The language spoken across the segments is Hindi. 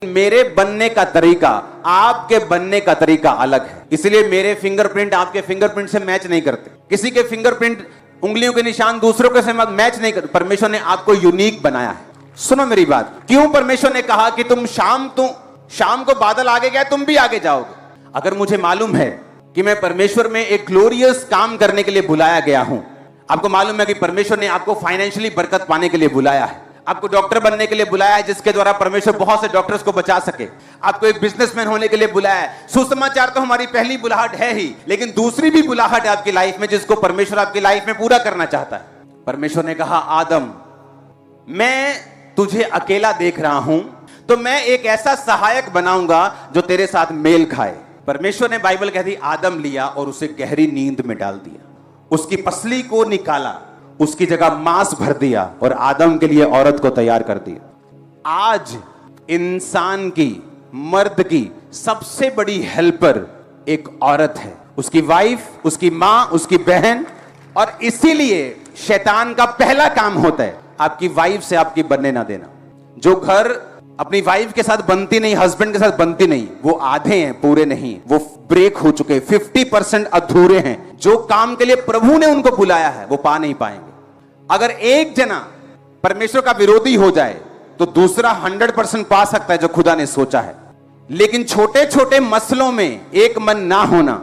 मेरे बनने का तरीका आपके बनने का तरीका अलग है, इसलिए मेरे फिंगरप्रिंट आपके फिंगरप्रिंट से मैच नहीं करते। किसी के फिंगरप्रिंट, उंगलियों के निशान दूसरों के से मैच नहीं करते। परमेश्वर ने आपको यूनिक बनाया है। सुनो मेरी बात, क्यों परमेश्वर ने कहा कि तुम शाम को बादल आगे गया, तुम भी आगे जाओगे। अगर मुझे मालूम है कि मैं परमेश्वर में एक ग्लोरियस काम करने के लिए बुलाया गया हूं, आपको मालूम है कि परमेश्वर ने आपको फाइनेंशियली बरकत पाने के लिए बुलाया है, आपको डॉक्टर बनने के लिए बुलाया है जिसके द्वारा परमेश्वर बहुत से डॉक्टर्स को बचा सके, आपको एक बिजनेसमैन होने के लिए बुलाया है। सुसमाचार तो हमारी पहली बुलाहट है ही, लेकिन दूसरी भी बुलाहट है आपकी लाइफ में जिसको परमेश्वर आपकी लाइफ में पूरा करना चाहता है। परमेश्वर ने कहा, आदम मैं तुझे अकेला देख रहा हूं तो मैं एक ऐसा सहायक बनाऊंगा जो तेरे साथ मेल खाए। परमेश्वर ने, बाइबल कहती, आदम लिया और उसे गहरी नींद में डाल दिया, उसकी पसली को निकाला, उसकी जगह मांस भर दिया और आदम के लिए औरत को तैयार कर दिया। आज इंसान की, मर्द की सबसे बड़ी हेल्पर एक औरत है, उसकी वाइफ, उसकी मां, उसकी बहन। और इसीलिए शैतान का पहला काम होता है आपकी वाइफ से आपकी बनने ना देना। जो घर अपनी वाइफ के साथ बनती नहीं, हस्बैंड के साथ बनती नहीं, वो आधे हैं, पूरे नहीं, वो ब्रेक हो चुके, 50% अधूरे हैं। जो काम के लिए प्रभु ने उनको बुलाया है वो पा नहीं पाएंगे। अगर एक जना परमेश्वर का विरोधी हो जाए तो दूसरा 100% पा सकता है जो खुदा ने सोचा है। लेकिन छोटे छोटे मसलों में एक मन ना होना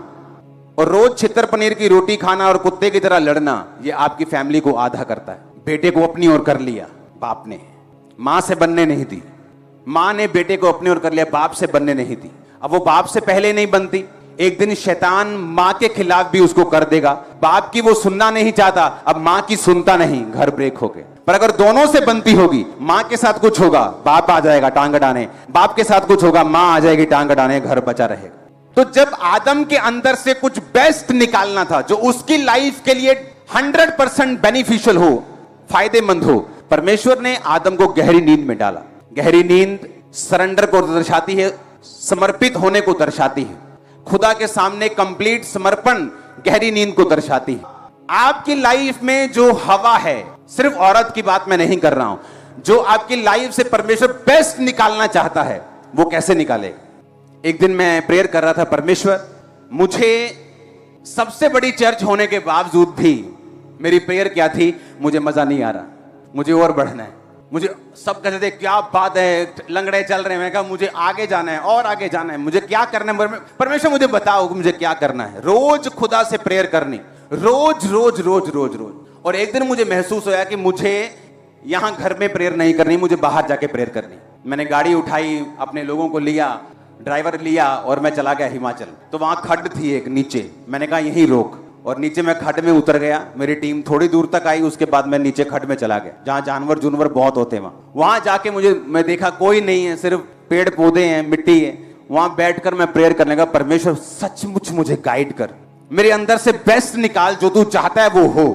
और रोज छितर पनीर की रोटी खाना और कुत्ते की तरह लड़ना, ये आपकी फैमिली को आधा करता है। बेटे को अपनी ओर कर लिया बाप ने, मां से बनने नहीं दी, मां ने बेटे को अपनी ओर कर लिया, बाप से बनने नहीं दी। अब वो बाप से पहले नहीं बनती, एक दिन शैतान मां के खिलाफ भी उसको कर देगा। बाप की वो सुनना नहीं चाहता, अब मां की सुनता नहीं, घर ब्रेक हो गए। पर अगर दोनों से बनती होगी, मां के साथ कुछ होगा बाप आ जाएगा टांग अड़ाने, बाप के साथ कुछ होगा मां आ जाएगी टांग अड़ाने, घर बचा रहेगा। तो जब आदम के अंदर से कुछ बेस्ट निकालना था जो उसकी लाइफ के लिए 100% बेनिफिशियल हो, फायदेमंद हो, परमेश्वर ने आदम को गहरी नींद में डाला। गहरी नींद सरेंडर को दर्शाती है, समर्पित होने को दर्शाती है, खुदा के सामने कंप्लीट समर्पण गहरी नींद को दर्शाती है। आपकी लाइफ में जो हवा है, सिर्फ औरत की बात मैं नहीं कर रहा हूं, जो आपकी लाइफ से परमेश्वर बेस्ट निकालना चाहता है वो कैसे निकालेगा। एक दिन मैं प्रेयर कर रहा था, परमेश्वर मुझे सबसे बड़ी चर्च होने के बावजूद भी मेरी प्रेयर क्या थी, मुझे मजा नहीं आ रहा, मुझे और बढ़ना है। मुझे सब कहते थे क्या बात है, लंगड़े चल रहे हैं। मैं कहा मुझे आगे जाना है और आगे जाना है, मुझे क्या करना है, परमेश्वर मुझे बताओ मुझे क्या करना है। रोज खुदा से प्रेयर करनी, रोज रोज रोज रोज रोज। और एक दिन मुझे महसूस होया कि मुझे यहां घर में प्रेयर नहीं करनी, मुझे बाहर जाके प्रेयर करनी। मैंने गाड़ी उठाई, अपने लोगों को लिया, ड्राइवर लिया और मैं चला गया हिमाचल। तो वहां खड्ड थी एक नीचे, मैंने कहा यहीं रोक, और नीचे मैं खड्ड में उतर गया। मेरी टीम थोड़ी दूर तक आई, उसके बाद मैं नीचे खड्ड में चला गया जहां जानवर जुनवर बहुत होते हैं। वहां जाके मैं देखा कोई नहीं है, सिर्फ पेड़ पौधे हैं, मिट्टी है। वहां बैठकर मैं प्रेयर करने लगा, परमेश्वर सचमुच मुझे गाइड कर, मेरे अंदर से बेस्ट निकाल, जो तू चाहता है वो हो।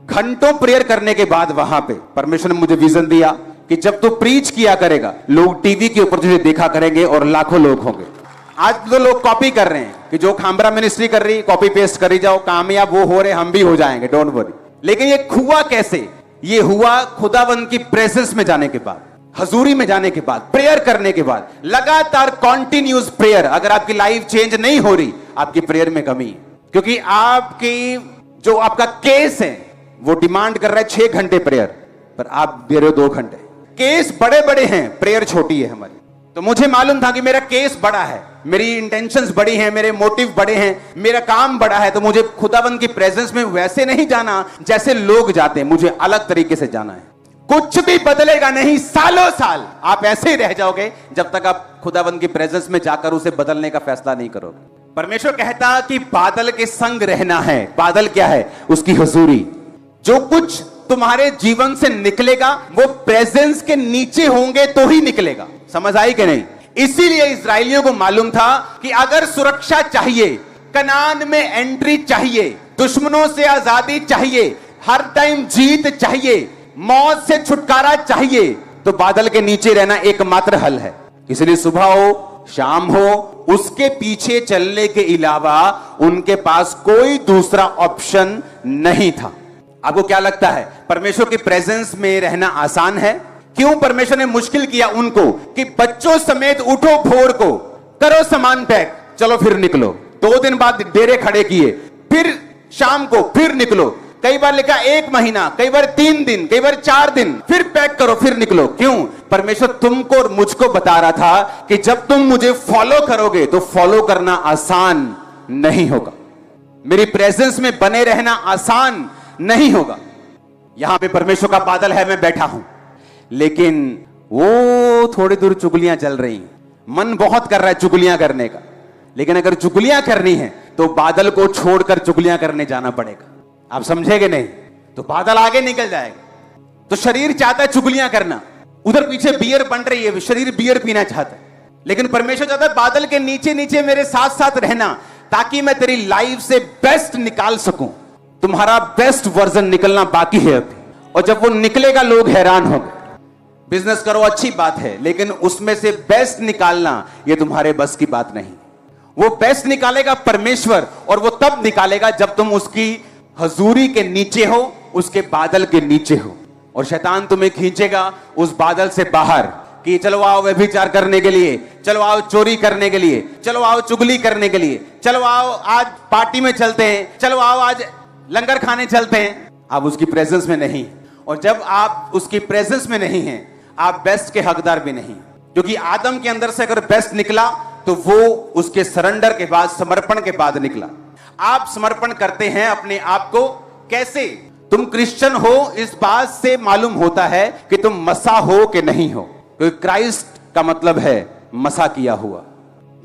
घंटों प्रेयर करने के बाद वहां पे परमेश्वर ने मुझे विजन दिया कि जब तू प्रीच किया करेगा, लोग टीवी के ऊपर तुझे देखा करेंगे और लाखों लोग होंगे। आज तो लोग कॉपी कर रहे हैं कि जो खामरा मिनिस्ट्री कर रही, कॉपी पेस्ट करी जाओ, कामयाब वो हो रहे, हम भी हो जाएंगे, डोंट वरी। लेकिन ये हुआ कैसे? ये हुआ खुदावंद की प्रेजेंस में जाने के बाद, हजूरी में जाने के बाद, प्रेयर करने के बाद, लगातार कॉन्टिन्यूस प्रेयर। अगर आपकी लाइफ चेंज नहीं हो रही, आपकी प्रेयर में कमी है, क्योंकि आपकी जो आपका केस है वो डिमांड कर रहा है 6 घंटे प्रेयर, पर आप दे रहे हो 2 घंटे। केस बड़े बड़े हैं, प्रेयर छोटी है हमारी। तो मुझे मालूम था कि मेरा केस बड़ा है, मेरी इंटेंशंस बड़ी हैं, मेरे मोटिव बड़े हैं, मेरा काम बड़ा है, तो मुझे खुदावंद की प्रेजेंस में वैसे नहीं जाना जैसे लोग जाते हैं, मुझे अलग तरीके से जाना है। कुछ भी बदलेगा नहीं, सालों साल आप ऐसे ही रह जाओगे जब तक आप खुदावंद की प्रेजेंस में जाकर उसे बदलने का फैसला नहीं करोगे। परमेश्वर कहता कि बादल के संग रहना है। बादल क्या है? उसकी हुजूरी। जो कुछ तुम्हारे जीवन से निकलेगा वो प्रेजेंस के नीचे होंगे तो ही निकलेगा। समझ आई कि नहीं? इसीलिए इस्राएलियों को मालूम था कि अगर सुरक्षा चाहिए, कनान में एंट्री चाहिए, दुश्मनों से आजादी चाहिए, हर टाइम जीत चाहिए, मौत से छुटकारा चाहिए, तो बादल के नीचे रहना एकमात्र हल है। इसलिए सुबह हो शाम हो, उसके पीछे चलने के अलावा उनके पास कोई दूसरा ऑप्शन नहीं था। आपको क्या लगता है परमेश्वर की प्रेजेंस में रहना आसान है? क्यों परमेश्वर ने मुश्किल किया उनको कि बच्चों समेत उठो भोर को, करो सामान पैक, चलो फिर निकलो। 2 दिन बाद डेरे खड़े किए, फिर शाम को फिर निकलो। कई बार लिखा 1 महीना, कई बार 3 दिन, कई बार 4 दिन, फिर पैक करो फिर निकलो। क्यों? परमेश्वर तुमको और मुझको बता रहा था कि जब तुम मुझे फॉलो करोगे तो फॉलो करना आसान नहीं होगा, मेरी प्रेजेंस में बने रहना आसान नहीं होगा। यहां पे परमेश्वर का बादल है, मैं बैठा हूं, लेकिन वो थोड़ी दूर चुगलियां चल रही, मन बहुत कर रहा है चुगलियां करने का, लेकिन अगर चुगलियां करनी है तो बादल को छोड़कर चुगलियां करने जाना पड़ेगा। आप समझेंगे नहीं तो बादल आगे निकल जाएगा। तो शरीर चाहता है चुगलियां करना, उधर पीछे बियर बन रही है, शरीर बियर पीना चाहता है, लेकिन परमेश्वर चाहता है बादल के नीचे नीचे मेरे साथ साथ रहना, ताकि मैं तेरी लाइफ से बेस्ट निकाल सकूं। तुम्हारा बेस्ट वर्जन निकलना बाकी है अभी, और जब वो निकलेगा लोग हैरान होंगे। बिजनेस करो अच्छी बात है, लेकिन उसमें से बेस्ट निकालना ये तुम्हारे बस की बात नहीं। वो बेस्ट निकालेगा परमेश्वर, और वो तब निकालेगा जब तुम उसकी हजूरी के नीचे हो, उसके बादल के नीचे हो। और शैतान तुम्हें खींचेगा उस बादल से बाहर कि चलो आओ व्यभिचार करने के लिए, चलो आओ चोरी करने के लिए, चलो आओ चुगली करने के लिए, चलो आओ आज पार्टी में चलते हैं, चलो आओ आज लंगर खाने चलते हैं। आप उसकी प्रेजेंस में नहीं, और जब आप उसकी प्रेजेंस में नहीं हैं, आप बेस्ट के हकदार भी नहीं, क्योंकि आदम के अंदर से अगर बेस्ट निकला तो वो उसके सरेंडर के बाद, समर्पण के बाद निकला। आप समर्पण करते हैं अपने आप को कैसे? तुम क्रिश्चियन हो इस बात से मालूम होता है कि तुम मसा हो कि नहीं हो, क्योंकि क्राइस्ट का मतलब है मसा किया हुआ।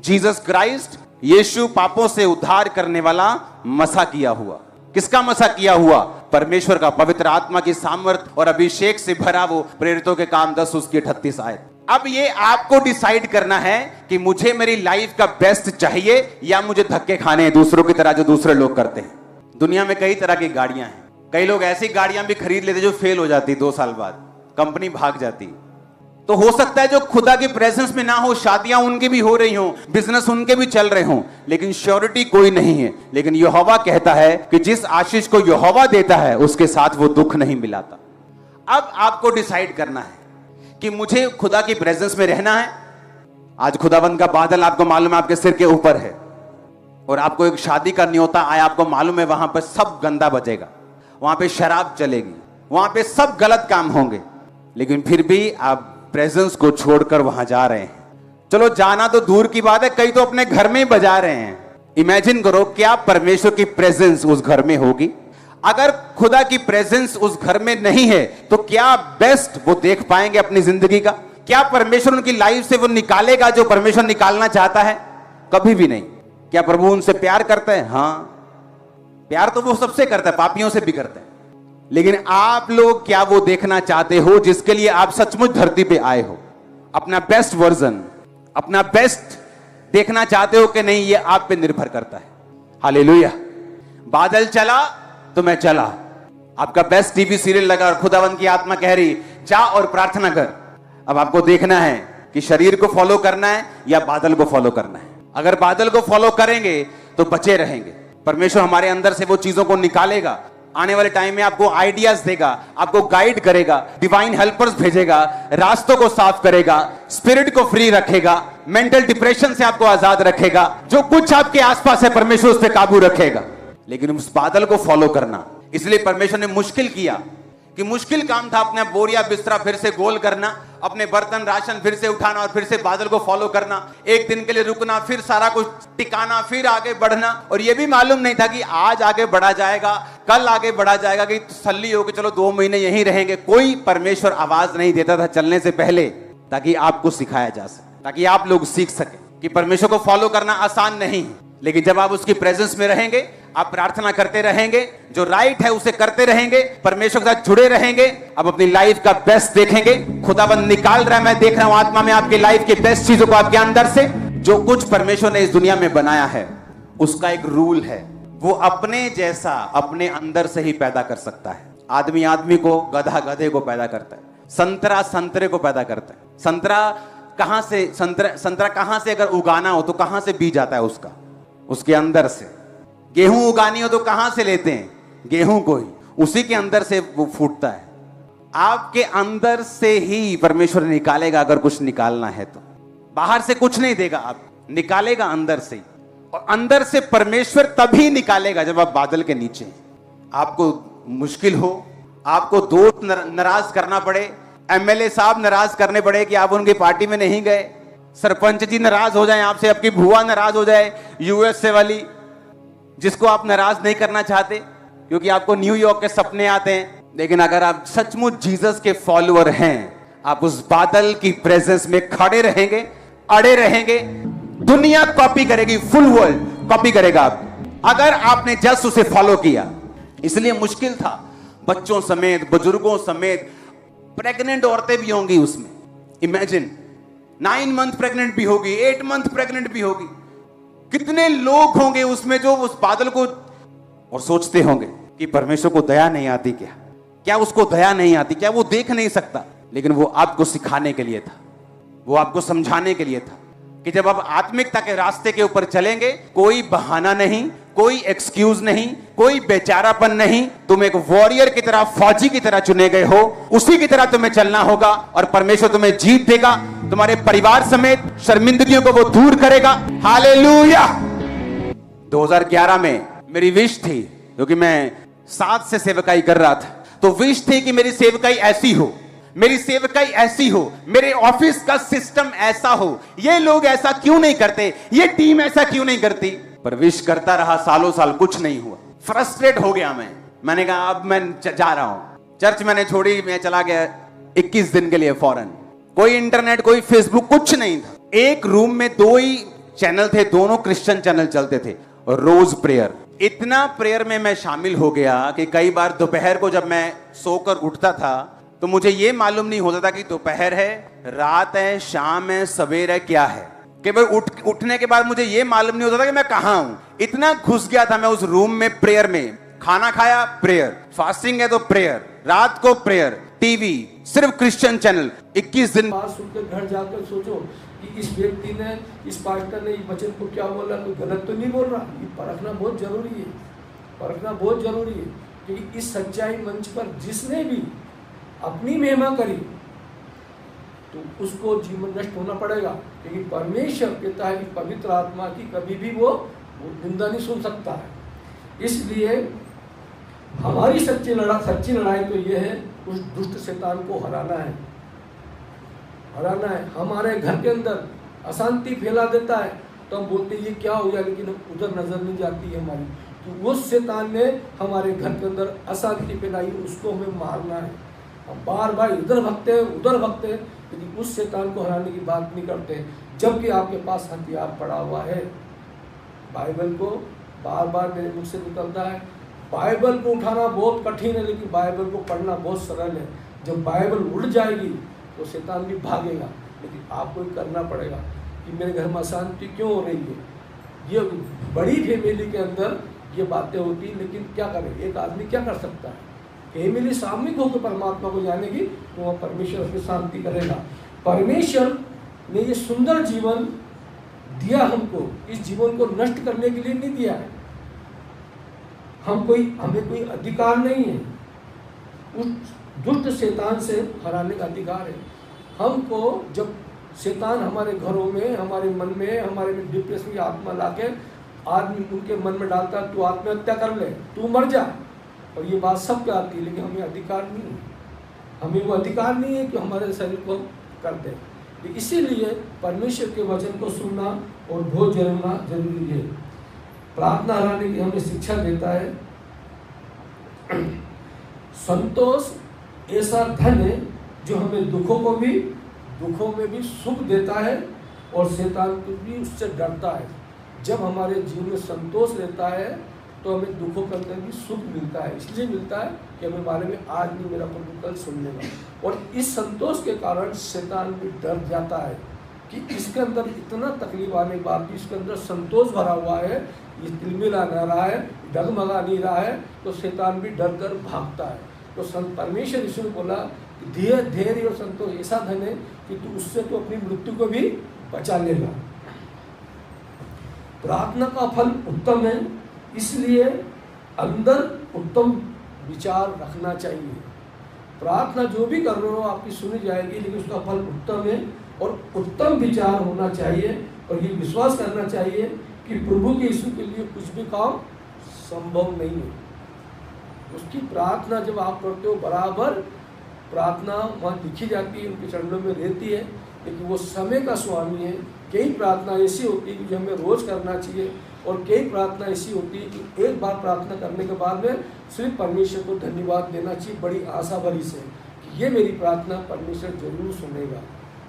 जीसस क्राइस्ट, यीशु पापों से उद्धार करने वाला, मसा किया हुआ। किसका मसा किया हुआ? परमेश्वर का, पवित्र आत्मा की सामर्थ और अभिषेक से भरा वो प्रेरितों के काम 10 उसकी 38 आयत। अब ये आपको डिसाइड करना है कि मुझे मेरी लाइफ का बेस्ट चाहिए या मुझे धक्के खाने हैं दूसरों की तरह जो दूसरे लोग करते हैं। दुनिया में कई तरह की गाड़ियां हैं, कई लोग ऐसी गाड़ियां भी खरीद लेते जो फेल हो जाती 2 साल बाद, कंपनी भाग जाती। तो हो सकता है जो खुदा की प्रेजेंस में ना हो, शादियां उनकी भी हो रही हो, बिजनेस उनके भी चल रहे हो, लेकिन श्योरिटी कोई नहीं है। लेकिन यहोवा कहता है कि जिस आशीष को यहोवा देता है उसके साथ वो दुख नहीं मिलाता। अब आपको डिसाइड करना है कि मुझे खुदा की प्रेजेंस में रहना है। आज खुदाबंद का बादल आपको मालूम है आपके सिर के ऊपर है, और आपको एक शादी का न्योता आया, आपको मालूम है वहां पर सब गंदा बजेगा, वहां पे शराब चलेगी, वहां पे सब गलत काम होंगे, लेकिन फिर भी आप प्रेजेंस को छोड़कर वहां जा रहे हैं। चलो जाना तो दूर की बात है, कई तो अपने घर में ही बजा रहे हैं। इमेजिन करो क्या परमेश्वर की प्रेजेंस उस घर में होगी। अगर खुदा की प्रेजेंस उस घर में नहीं है तो क्या बेस्ट वो देख पाएंगे अपनी जिंदगी का? क्या परमेश्वर उनकी लाइफ से वो निकालेगा जो परमेश्वर निकालना चाहता है? कभी भी नहीं। क्या प्रभु उनसे प्यार करता है? हाँ, प्यार तो वो सबसे करता है, पापियों से भी करता है। लेकिन आप लोग क्या वो देखना चाहते हो जिसके लिए आप सचमुच धरती पे आए हो? अपना बेस्ट वर्जन, अपना बेस्ट देखना चाहते हो कि नहीं, ये आप पे निर्भर करता है। हालेलुया। बादल चला तो मैं चला, आपका बेस्ट टीवी सीरियल लगा और खुदावंद की आत्मा कह रही जा और प्रार्थना कर। अब आपको देखना है कि शरीर को फॉलो करना है या बादल को फॉलो करना है। अगर बादल को फॉलो करेंगे तो बचे रहेंगे। परमेश्वर हमारे अंदर से वो चीजों को निकालेगा, आने वाले टाइम में आपको आइडियाज देगा, आपको गाइड करेगा, डिवाइन हेल्पर्स भेजेगा, रास्तों को साफ करेगा, स्पिरिट को फ्री रखेगा, मेंटल डिप्रेशन से आपको आजाद रखेगा। जो कुछ आपके आसपास है परमेश्वर उस पर काबू रखेगा, लेकिन उस बादल को फॉलो करना। इसलिए परमेश्वर ने मुश्किल किया कि मुश्किल काम था अपना बोरिया बिस्तरा फिर से गोल करना, अपने बर्तन राशन फिर से उठाना और फिर से बादल को फॉलो करना, एक दिन के लिए रुकना, फिर सारा कुछ टिकाना, फिर आगे बढ़ना। और यह भी मालूम नहीं था कि आज आगे बढ़ा जाएगा, कल आगे बढ़ा जाएगा, कि तसल्ली हो कि चलो 2 महीने यहीं रहेंगे। कोई परमेश्वर आवाज नहीं देता था चलने से पहले, ताकि आपको सिखाया जा सके, ताकि आप लोग सीख सके कि परमेश्वर को फॉलो करना आसान नहीं है। लेकिन जब आप उसकी प्रेजेंस में रहेंगे, आप प्रार्थना करते रहेंगे, जो राइट है उसे करते रहेंगे, परमेश्वर के साथ जुड़े रहेंगे, आप अपनी लाइफ का बेस्ट देखेंगे। खुदाबंद निकाल रहा है, मैं देख रहा हूं आत्मा में आपकी लाइफ की बेस्ट चीजों को आपके अंदर से। जो कुछ परमेश्वर ने इस दुनिया में बनाया है उसका एक रूल है, वो अपने जैसा अपने अंदर से ही पैदा कर सकता है। आदमी आदमी को, गधा गधे को पैदा करता है, संतरा संतरे को पैदा करता है। संतरा कहां से, संतरा कहां से अगर उगाना हो तो कहां से बीज आता है उसका? उसके अंदर से। गेहूं उगानी हो तो कहां से लेते हैं? गेहूं को ही, उसी के अंदर से वो फूटता है। आपके अंदर से ही परमेश्वर निकालेगा। अगर कुछ निकालना है तो बाहर से कुछ नहीं देगा, आप निकालेगा अंदर से ही। और अंदर से परमेश्वर तभी निकालेगा जब आप बादल के नीचे हैं। आपको मुश्किल हो, आपको दोस्त नाराज करना पड़े, एमएलए साहब नाराज करने पड़े कि आप उनकी पार्टी में नहीं गए, सरपंच जी नाराज हो जाए आपसे, आपकी बुआ नाराज हो जाए यूएसए वाली, जिसको आप नाराज नहीं करना चाहते क्योंकि आपको न्यूयॉर्क के सपने आते हैं। लेकिन अगर आप सचमुच जीसस के फॉलोअर हैं, आप उस बादल की प्रेजेंस में खड़े रहेंगे, अड़े रहेंगे। दुनिया कॉपी करेगी, फुल वर्ल्ड कॉपी करेगा आप, अगर आपने जस्ट उसे फॉलो किया। इसलिए मुश्किल था, बच्चों समेत, बुजुर्गों समेत, प्रेग्नेंट औरतें भी होंगी उसमें। इमेजिन 9 मंथ प्रेग्नेंट भी होगी, 8 मंथ प्रेग्नेंट भी होगी। कितने लोग होंगे उसमें जो उस बादल को और सोचते होंगे कि परमेश्वर को दया नहीं आती क्या? क्या उसको दया नहीं आती? क्या वो देख नहीं सकता? लेकिन वो आपको सिखाने के लिए था, वो आपको समझाने के लिए था कि जब आप आत्मिकता के रास्ते के ऊपर चलेंगे, कोई बहाना नहीं, कोई एक्सक्यूज नहीं, कोई बेचारापन नहीं। तुम एक वॉरियर की तरह, फौजी की तरह चुने गए हो, उसी की तरह तुम्हें चलना होगा और परमेश्वर तुम्हें जीत देगा। तुम्हारे परिवार समेत शर्मिंदगियों को वो दूर करेगा। हालेलुया। 2011 में मेरी विश थी, क्योंकि मैं 7 से सेवकाई कर रहा था, तो विश थी कि मेरी सेवकाई ऐसी हो, मेरी सेवकाई ऐसी हो, मेरे ऑफिस का सिस्टम ऐसा हो। ये लोग ऐसा क्यों नहीं करते, ये टीम ऐसा क्यों नहीं करती? पर विश करता रहा, सालों साल कुछ नहीं हुआ। फ्रस्ट्रेट हो गया मैंने कहा अब मैं जा रहा हूं। चर्च मैंने छोड़ी, मैं चला गया 21 दिन के लिए फॉरेन। कोई इंटरनेट, कोई फेसबुक, कुछ नहीं था। एक रूम में 2 ही चैनल थे, दोनों क्रिश्चियन चैनल चलते थे। रोज प्रेयर, इतना प्रेयर में मैं शामिल हो गया कि कई बार दोपहर को जब मैं सोकर उठता था तो मुझे ये मालूम नहीं होता था कि दोपहर है, रात है, शाम है, सवेर है, क्या है। केवल उठने के बाद मुझे ये मालूम नहीं होता था कि मैं कहां हूं। इतना घुस गया था मैं उस रूम में प्रेयर में। खाना खाया, प्रेयर, फास्टिंग है तो प्रेयर, रात को प्रेयर, टीवी, सिर्फ क्रिश्चियन चैनल। 21 दिन बात सुनकर घर जाकर सोचो कि इस व्यक्ति ने, इस पास्टर ने इस वचन को क्या बोला, कोई गलत तो नहीं बोल रहा। ये परखना बहुत जरूरी है, परखना बहुत जरूरी है। क्योंकि इस सच्चाई मंच पर जिसने भी अपनी महिमा करी तो उसको जीवन नष्ट होना पड़ेगा। क्योंकि परमेश्वर कहता है कि पवित्र आत्मा की कभी भी वो निंदा नहीं सुन सकता है। इसलिए हमारी सच्ची लड़ाई तो ये है, उस दुष्ट शैतान को हराना है, हराना है। हमारे घर के अंदर अशांति फैला देता है तो हम बोलते हैं ये क्या हो गया, लेकिन उधर नजर नहीं जाती है हमारी। तो उस शैतान ने हमारे घर के अंदर अशांति फैलाई, उसको हमें मारना है। हम बार बार इधर भगते हैं, उधर भगते हैं, लेकिन उस शैतान को हराने की बात नहीं करते, जबकि आपके पास हथियार पड़ा हुआ है। बाइबल को बार बार मेरे मुख से निकलता है, बाइबल को उठाना बहुत कठिन है, लेकिन बाइबल को पढ़ना बहुत सरल है। जब बाइबल उड़ जाएगी तो शैतान भी भागेगा, लेकिन आपको ही करना पड़ेगा। कि मेरे घर में अशांति क्यों हो रही है, ये बड़ी फैमिली के अंदर ये बातें होती, लेकिन क्या करें, एक आदमी क्या कर सकता है। फैमिली सामूहिक होकर परमात्मा को जानेगी तो वह परमेश्वर की शांति करेगा। परमेश्वर ने ये सुंदर जीवन दिया हमको, इस जीवन को नष्ट करने के लिए नहीं दिया है। हमें कोई अधिकार नहीं है उस दुष्ट शैतान से हराने का अधिकार है हमको। जब शैतान हमारे घरों में, हमारे मन में, हमारे में डिप्रेशन की आत्मा लाके आदमी उनके मन में डालता है, तू आत्महत्या कर ले, तू मर जा। और ये बात सबके आती है, लेकिन हमें अधिकार नहीं है, हमें वो अधिकार नहीं है कि हमारे शरीर को कर दे। इसीलिए परमेश्वर के वचन को सुनना और बहुत जरूरी है। प्रार्थना हराने की हमें शिक्षा देता है। संतोष ऐसा धन है जो हमें दुखों में भी सुख देता है और शैतान भी उससे डरता है। जब हमारे जीवन में संतोष रहता है तो हमें दुखों के अंदर भी सुख मिलता है। इसलिए मिलता है कि हमें बारे में आज नहीं, मेरा प्रभु कल सुन लेगा। और इस संतोष के कारण शैतान भी डर जाता है कि इसके अंदर इतना तकलीफ आने के बाद भी इसके अंदर संतोष भरा हुआ है, ये तिलमिला नहीं रहा है, डगमगा नहीं रहा है, तो शैतान भी डर कर भागता है। तो संत परमेश्वर यीशु ने बोला कि धैर्य और संतोष ऐसा धन है कि तू उससे तो अपनी मृत्यु को भी बचा लेगा। प्रार्थना का फल उत्तम है, इसलिए अंदर उत्तम विचार रखना चाहिए। प्रार्थना जो भी कर रहे हो आपकी सुनी जाएगी, लेकिन उसका फल उत्तम है और उत्तम विचार होना चाहिए और ये विश्वास करना चाहिए कि प्रभु के यीशु के लिए कुछ भी काम संभव नहीं है। उसकी प्रार्थना जब आप करते हो, बराबर प्रार्थना वहाँ लिखी जाती है, उनके चरणों में रहती है, लेकिन वो समय का स्वामी है। कई प्रार्थना ऐसी होती है कि जो हमें रोज़ करना चाहिए और कई प्रार्थना ऐसी होती है कि एक बार प्रार्थना करने के बाद में सिर्फ परमेश्वर को धन्यवाद देना चाहिए बड़ी आशा भरी से कि ये मेरी प्रार्थना परमेश्वर जरूर सुनेगा।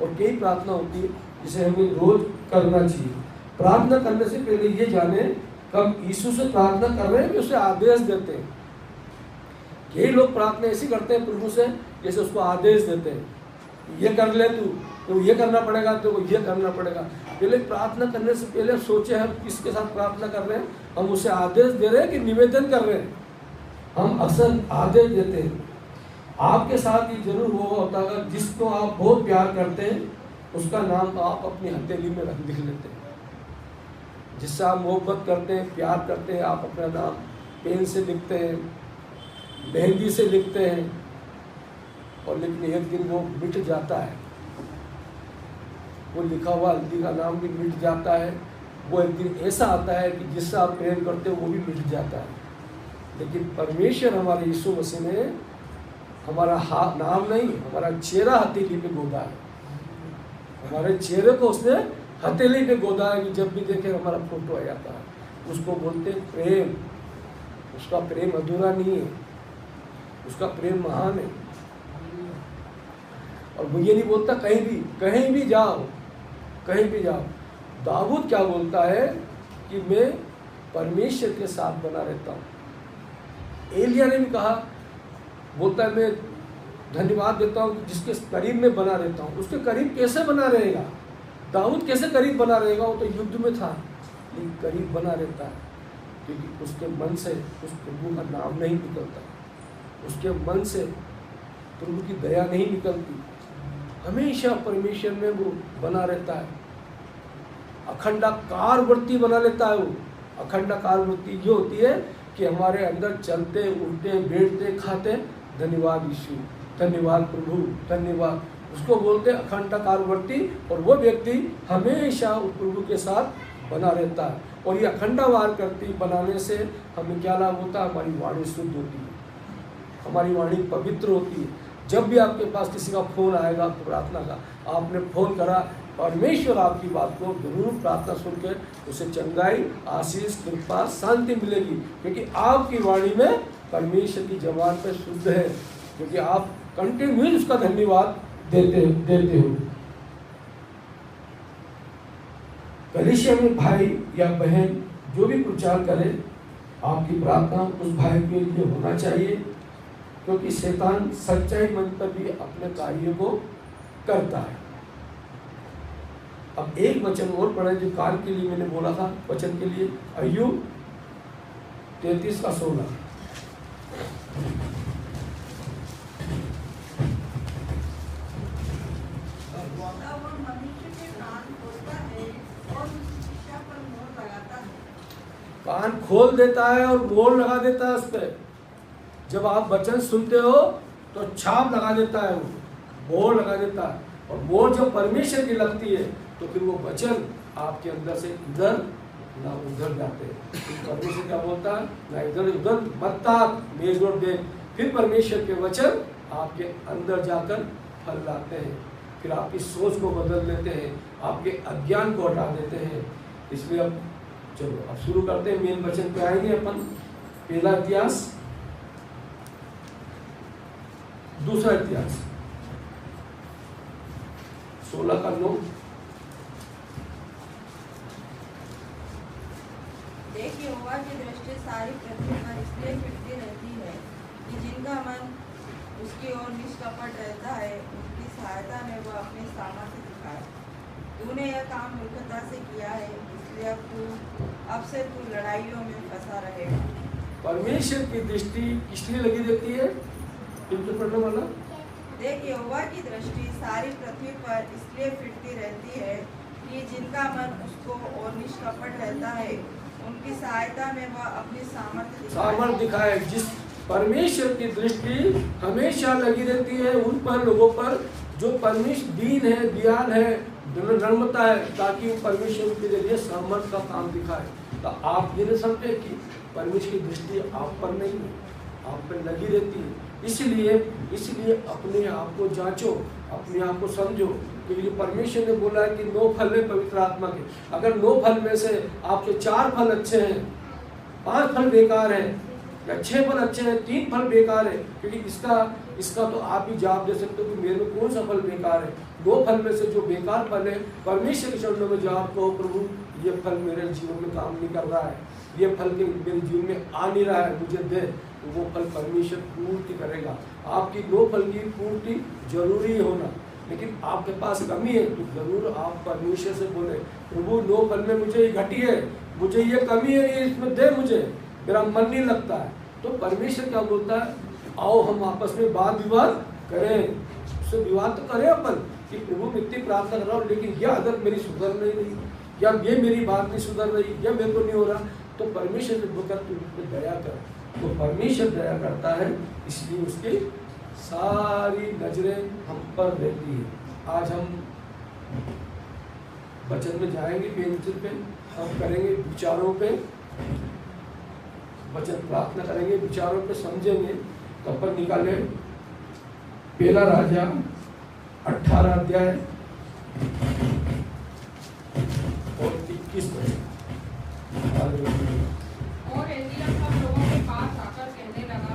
और कई प्रार्थना होती है जिसे हमें रोज करना चाहिए। प्रार्थना करने से पहले ये जाने कब यीशु से प्रार्थना कर रहे हैं कि उसे आदेश देते हैं। कई लोग प्रार्थना ऐसी करते हैं प्रभु से जैसे उसको आदेश देते हैं, ये कर ले तू ये करना पड़ेगा, तो ये करना पड़ेगा। पहले प्रार्थना करने से पहले सोचे हम किसके साथ प्रार्थना कर रहे हैं, हम उसे आदेश दे रहे हैं कि निवेदन कर रहे हैं। हम अक्सर आदेश देते हैं। आपके साथ ये जरूर वो होता है जिसको आप बहुत प्यार करते हैं उसका नाम आप अपनी हथेली में रख लिख लेते हैं। जिससे आप मोहब्बत करते हैं, प्यार करते हैं, आप अपना नाम पेन से लिखते हैं, मेहंदी से लिखते हैं, और लेकिन एक दिन वो मिट जाता है। वो लिखा हुआ हल्दी का नाम भी मिट जाता है। वो एक दिन ऐसा आता है कि जिससे आप प्रेम करते हो वो भी मिट जाता है। लेकिन परमेश्वर हमारे यीशु मसीह ने हमारा हाथ नाम नहीं, हमारा चेहरा हथेली पे गोदा है। हमारे चेहरे को उसने हथेली पे गोदा है कि जब भी देखे हमारा फोटो आ जाता है। उसको बोलते हैं प्रेम। उसका प्रेम अधूरा नहीं है, उसका प्रेम महान है। और वो ये नहीं बोलता कहीं भी जाओ, कहीं भी जाओ। दाऊद क्या बोलता है कि मैं परमेश्वर के साथ बना रहता हूँ। एलिया ने भी कहा, बोलता है मैं धन्यवाद देता हूँ जिसके करीब में बना रहता हूँ। उसके करीब कैसे बना रहेगा? दाऊद कैसे करीब बना रहेगा? वो तो युद्ध में था, लेकिन करीब बना रहता है क्योंकि उसके मन से उस प्रभु का नाम नहीं निकलता, उसके मन से प्रभु की दया नहीं निकलती। हमेशा परमेश्वर में वो बना रहता है। अखंडाकार वृत्ति बना लेता है वो। अखंडाकार वृत्ति ये होती है कि हमारे अंदर चलते उठते बैठते खाते धन्यवाद यीशु, धन्यवाद प्रभु, धन्यवाद। उसको बोलते हैं अखंडाकार वृत्ति। और वो व्यक्ति हमेशा प्रभु के साथ बना रहता है। और ये अखंडावार करती बनाने से हमें क्या लाभ होता है? हमारी वाणी शुद्ध होती है, हमारी वाणी पवित्र होती है। जब भी आपके पास किसी का फोन आएगा प्रार्थना का, आपने फोन करा, परमेश्वर आपकी बात को जरूर प्रार्थना सुन के उसे चंगाई, आशीष, कृपा, शांति मिलेगी, क्योंकि आपकी वाणी में परमेश्वर की जबान पे शुद्ध है, क्योंकि आप कंटिन्यू उसका धन्यवाद देते हो। कलीसिया में भाई या बहन जो भी प्रचार करे, आपकी प्रार्थना उस भाई के लिए होना चाहिए, क्योंकि शैतान सच्चाई मन पर भी अपने कार्य को करता है। अब एक वचन और पढ़े जो काल के लिए मैंने बोला था, वचन के लिए अय्यूब 33:16। कान खोल देता है और मोहर लगा देता है उस पर। जब आप वचन सुनते हो तो छाप लगा देता है, वो मोहर लगा देता है। और मोहर जब परमेश्वर की लगती है तो फिर वो वचन आपके अंदर से इधर ना उधर जाते हैं। परमेश्वर क्या बोलता है? ना इधर उधर मत ताक, मेज और देख। फिर परमेश्वर के वचन आपके अंदर जाकर फल लाते हैं, फिर आपकी सोच को बदल देते हैं, आपके अज्ञान को हटा देते हैं। इसलिए अब चलो अब शुरू करते हैं, मेन वचन पे आएंगे अपन। पहला इतिहास, दूसरा इतिहास 16:9। देखिए यहोवा की दृष्टि सारी पृथ्वी पर इसलिए फिरती रहती है कि जिनका मन उसकी ओर निष्कपट रहता है, उनकी सहायता में वह अपने सामर्थ्य दिखाए। तूने यह काम मूर्खता से किया है, इसलिए अब से तू लड़ाइयों में फंसा रहेगा। परमेश्वर की दृष्टि किसलिए लगी रहती है? पढ़ने वाला, देख यहोवा की दृष्टि सारी पृथ्वी पर इसलिए फिरती रहती है कि जिनका मन उसको और निष्कपट रहता है, उनकी सहायता में वह अपनी सामर्थ्य दिखाए। परमेश्वर की दृष्टि हमेशा लगी रहती है उन पर लोगों पर जो परमेश्वर दीन है, दयाल है, नम्रता है, ताकि वो परमेश्वर के जरिए सामर्थ का काम दिखाए। तो आप ये नहीं समझे कि परमेश्वर की दृष्टि आप पर नहीं है, आप पर लगी रहती है। इसलिए अपने आप को जांचो, अपने आप को समझो, क्योंकि परमेश्वर ने बोला है कि 9 फल है पवित्र आत्मा के। अगर 9 फल में से आपके 4 फल अच्छे हैं, 5 फल बेकार है, या 6 फल अच्छे हैं, 3 फल बेकार है, क्योंकि इसका तो आप ही जवाब दे सकते हो कि मेरे में कौन सा फल बेकार है। 2 फल में से जो बेकार फल है, परमेश्वर के चरणों में जवाब कहो, प्रभु ये फल मेरे जीवन में काम नहीं कर रहा है, ये फल के मेरे जीवन में आ नहीं रहा है, मुझे दे, तो वो फल परमेश्वर पूर्ति करेगा। आपकी 2 फल की पूर्ति जरूरी होना, लेकिन आपके पास कमी है तो जरूर आप परमेश्वर से बोले, प्रभु 2 फल में मुझे ये घटी है, मुझे ये कमी है, ये इसमें दे, मुझे मेरा मन नहीं लगता है। तो परमेश्वर क्या बोलता है, आओ हम आपस में वाद विवाद करें, उससे विवाद तो करें अपन कि प्रभु मैं इतनी प्रार्थना कर रहा हूँ लेकिन यह आदत मेरी सुधर नहीं रही, या ये मेरी बात नहीं सुधर रही, या मेरे को नहीं हो रहा, तो परमेश्वर से बोलकर तू उस पर दया कर। तो परमेश्वर दया करता है, इसलिए उसकी सारी नजरें हम पर रहती है। आज हम वचन में जाएंगे, पेंसिल पे हम करेंगे विचारों पे, वचन प्रार्थना करेंगे, विचारों पे समझेंगे। तो अपन निकाले 1 राजा 18 अध्याय और 21 वचन। और एलिय्याह सब लोगों के पास आकर कहने लगा,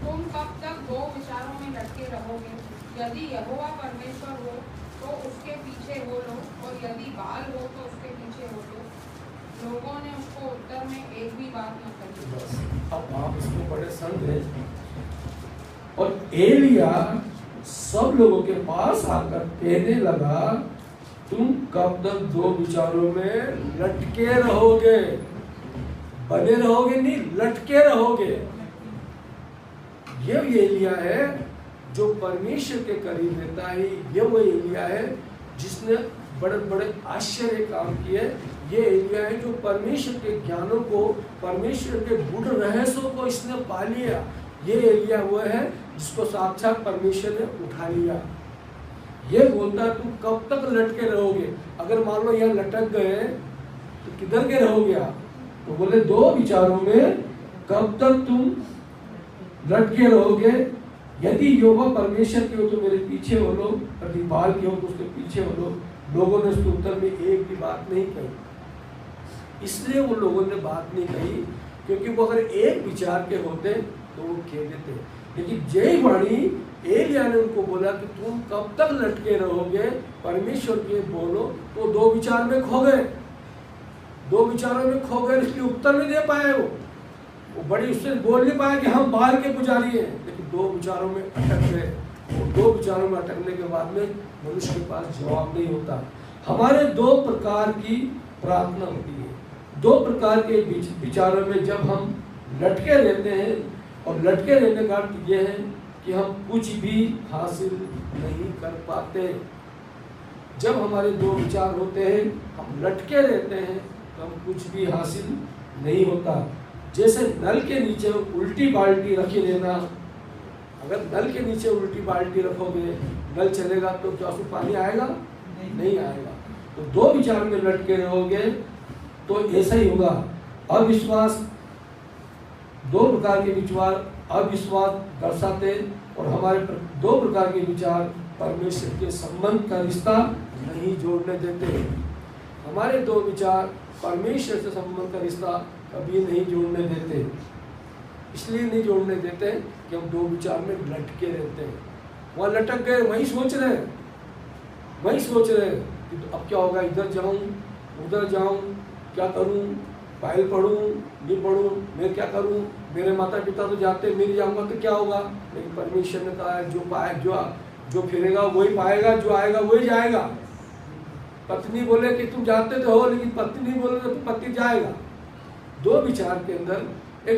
तुम कब तक 2 विचारों में लटके रहोगे? यदि यहोवा परमेश्वर हो तो उसके पीछे हो लो, और यदि बाल हो तो उसके पीछे हो लो। लोगों ने उसको उत्तर में एक भी बात न कही। बस अब आप इसको बड़े संत हैं। और एलिय्याह सब लोगों के पास आकर कहने लगा, तुम कब तक 2 विचारों में लटके रहोगे? बने रहोगे नहीं, लटके रहोगे। ये एलिय्याह है जो परमेश्वर के करीब रहता है। ये वो एलिय्याह है जिसने बड़े बड़े आश्चर्य काम किए। ये एलिय्याह है जो परमेश्वर के ज्ञानों को, परमेश्वर के गूढ़ रहस्यों को इसने पा लिया। ये एलिय्याह वो है जिसको साक्षात परमेश्वर ने उठा लिया। ये बोलता है तुम कब तक लटके रहोगे? अगर मान लो यहाँ लटक गए तो किधर के रहोगे आप? तो बोले 2 विचारों में कब तक तुम लटके रहोगे? यदि यहोवा परमेश्वर की हो तो मेरे पीछे हो लो, यदि बाल की हो तो उसके पीछे हो लो। लोगों ने उसके उत्तर में एक भी बात नहीं कही। इसलिए वो लोगों ने बात नहीं कही क्योंकि वो अगर एक विचार के होते तो वो कह देते। लेकिन जय वाणी एलिय्याह ने उनको बोला कि तुम कब तक लटके रहोगे, परमेश्वर के बोलो। तो 2 विचार में खो गए, 2 विचारों में खो गए, इसलिए उत्तर नहीं दे पाए। वो बड़ी उससे बोल नहीं पाए कि हम बाहर के पुजारी हैं, लेकिन 2 विचारों में अटक गए। और 2 विचारों में अटकने के बाद में मनुष्य के पास जवाब नहीं होता। हमारे 2 प्रकार की प्रार्थना होती है। 2 प्रकार के विचारों में जब हम लटके रहते हैं, और लटके रहने का अर्थ यह है कि हम कुछ भी हासिल नहीं कर पाते। जब हमारे 2 विचार होते हैं, हम लटके रहते हैं, तो हम कुछ भी हासिल नहीं होता। जैसे नल के नीचे उल्टी बाल्टी रखी लेना, अगर नल के नीचे उल्टी बाल्टी रखोगे, नल चलेगा तो क्या उसमें पानी आएगा? नहीं आएगा। तो 2 विचार में लटके रहोगे तो ऐसा ही होगा। अविश्वास, 2 प्रकार के विचार अविश्वास दर्शाते, और हमारे 2 प्रकार के विचार परमेश्वर के संबंध का रिश्ता नहीं जोड़ने देते। हमारे 2 विचार परमेश्वर से संबंध का रिश्ता कभी नहीं जोड़ने देते। इसलिए नहीं जोड़ने देते कि हम 2 विचार में लटके रहते हैं। वहाँ लटक गए, वहीं सोच रहे कि तो अब क्या होगा, इधर जाऊँ उधर जाऊँ, क्या करूँ, बाइबल पढ़ूँ नहीं पढ़ूँ, मैं क्या करूँ, मेरे माता पिता तो जाते, मैं नहीं जाऊँगा तो क्या होगा। लेकिन परमेश्वर ने कहा है जो फिरेगा वही पाएगा, जो आएगा वही जाएगा। पत्नी बोले कि तुम जाते तो हो, लेकिन पत्नी नहीं बोले तो पति जाएगा। 2 विचार के अंदर